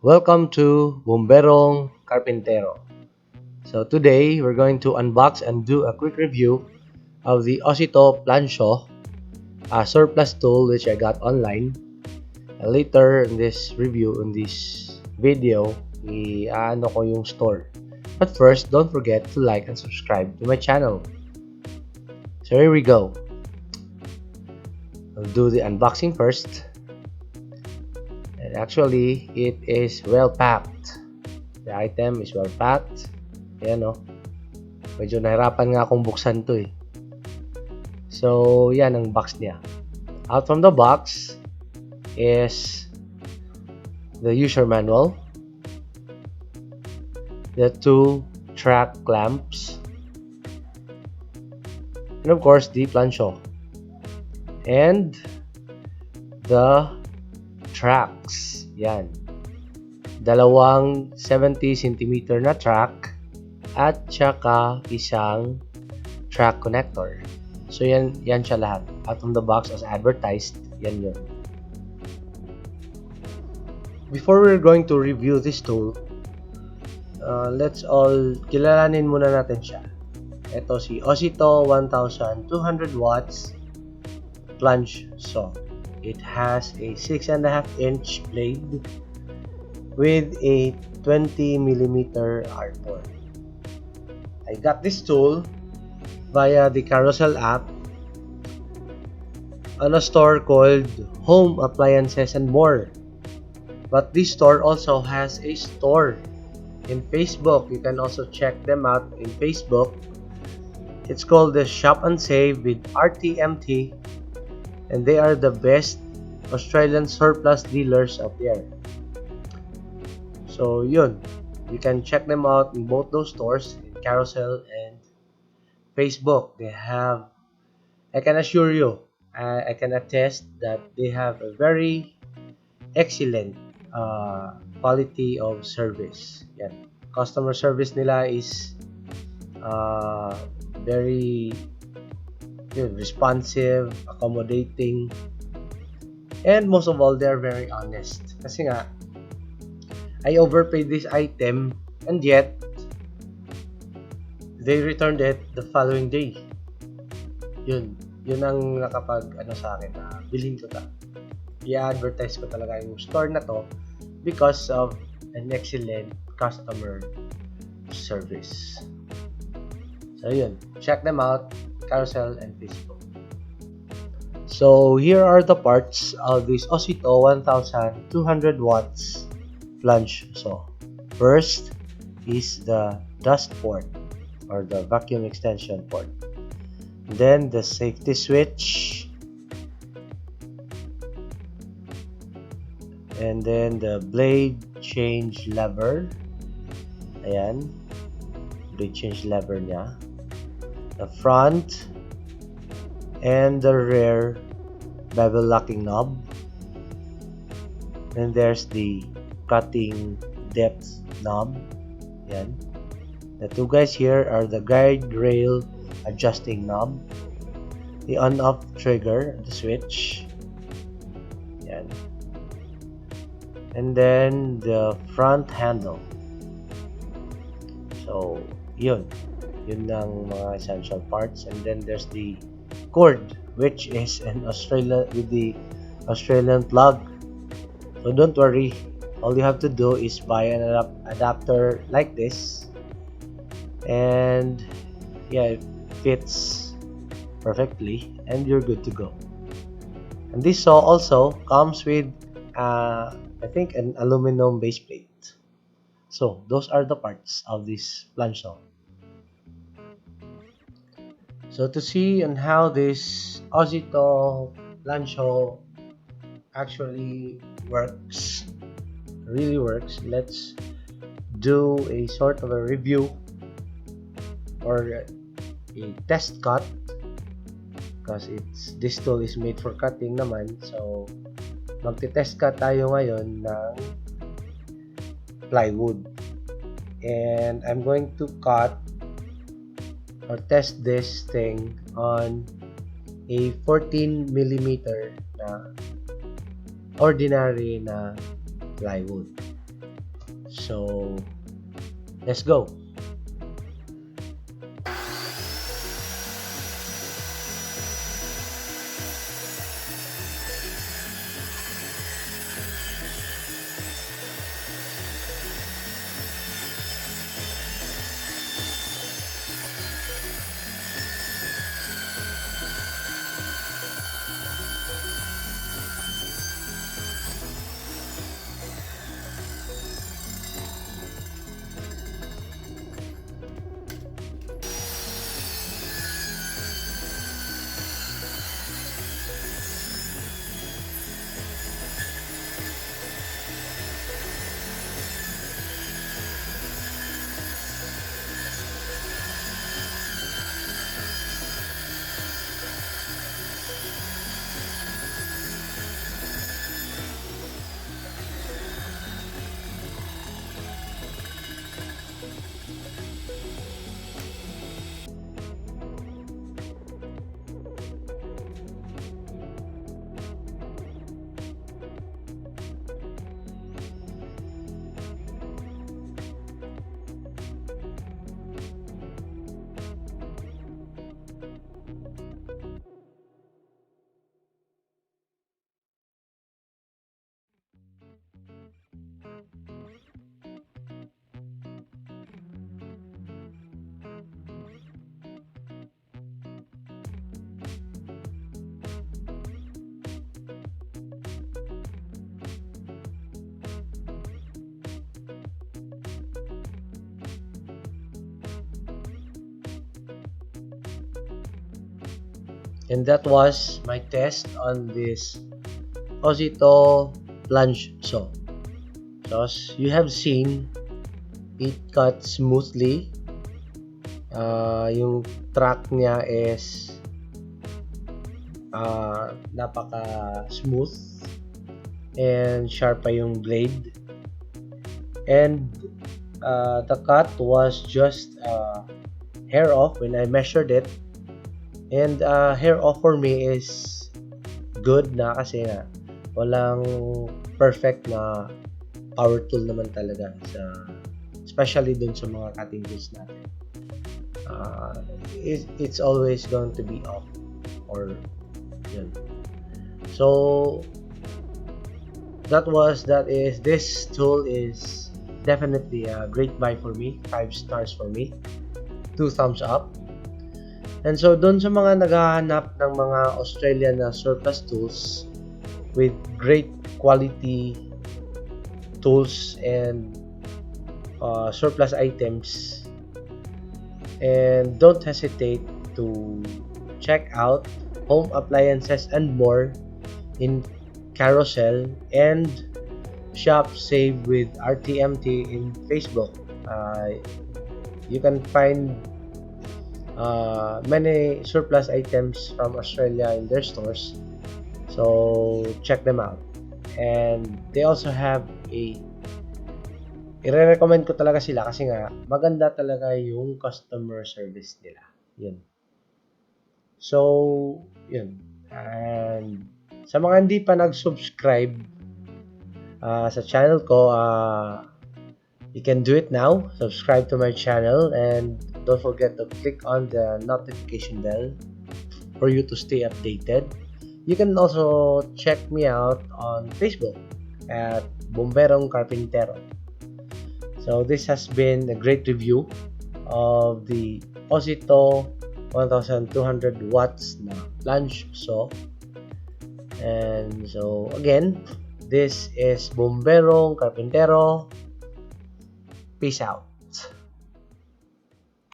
Welcome to Bomberong Carpintero. So today we're going to unbox and do a quick review of the Ozito Plunge Saw, a surplus tool which I got online. Later in this review, in this video, i-ano ko yung store. But first, don't forget to like and subscribe to my channel. So here we go. I'll do the unboxing first. And actually, it is well packed. The item is well packed. Ayan o. Medyo nahirapan nga akong buksan to eh. So, yan ang box niya. Out from the box is the user manual, the 2 track clamps, and of course, the plunge saw. And the tracks. Yan. Dalawang 70 cm na track at saka isang track connector. So yan siya lahat. Out from the box as advertised, yan yun. Before we're going to review this tool, let's all kilalanin muna natin siya. Ito si Ozito 1200 watts plunge saw. It has a 6.5 inch blade with a 20mm hardboard. I got this tool via the Carousel app on a store called Home Appliances and More. But this store also has a store in Facebook. You can also check them out in Facebook. It's called the Shop and Save with RTMT, and they are the best Australian surplus dealers out there. So yun, you can check them out in both those stores, in Carousel and Facebook. They have, I can assure you, I can attest that they have a very excellent quality of service. Yan. Customer service nila is very responsive, accommodating, and most of all, they're very honest. Kasi nga, I overpaid this item and yet they returned it the following day. Yun ang nakapag sa akin na bilhin ko ta. I-advertise ko talaga yung store na to because of an excellent customer service. So yun, check them out, Carousel and Facebook. So here are the parts of this Ozito 1200 watts plunge saw. First is the dust port or the vacuum extension port. Then the safety switch. And then the blade change lever. Ayan. Blade change lever niya. The front and the rear bevel locking knob. And there's the cutting depth knob. Yan. The two guys here are the guide rail adjusting knob, the on-off trigger, the switch. Yan. And then the front handle. So, yun ang mga essential parts. And then there's the cord, which is an with the Australian plug. So don't worry, all you have to do is buy an adapter like this, and yeah, it fits perfectly and you're good to go. And this saw also comes with I think an aluminum base plate. So those are the parts of this plunge saw. So to see on how this Ozito plunge saw actually works, really works, let's do a sort of a review or a test cut, because this tool is made for cutting naman. So magte-test cut tayo ngayon ng plywood, and I'm going to cut or test this thing on a 14mm na ordinary na plywood. So, let's go. And that was my test on this Ozito Plunge Saw. So as you have seen, it cut smoothly. Yung track niya is napaka smooth and sharp pa yung blade. And the cut was just hair off when I measured it. And hair off for me is good na kasi nga walang perfect na power tool naman talaga especially dun sa mga cutting tools natin. It's always going to be off or yun. So this tool is definitely a great buy for me. 5 stars for me. 2 thumbs up. And so, doon sa mga naghahanap ng mga Australian na surplus tools with great quality tools and surplus items, and don't hesitate to check out Home Appliances and More in Carousel and Shop Save with RTMT in Facebook. You can find many surplus items from Australia in their stores, so check them out. And they also have i-recommend ko talaga sila kasi nga maganda talaga yung customer service nila. Yun. So, yun. And sa mga hindi pa nag-subscribe sa channel ko, you can do it now. Subscribe to my channel and don't forget to click on the notification bell for you to stay updated. You can also check me out on Facebook at Bomberong Carpintero. So this has been a great review of the Ozito 1200 watts na plunge saw. And so again, this is Bomberong Carpintero. Peace out.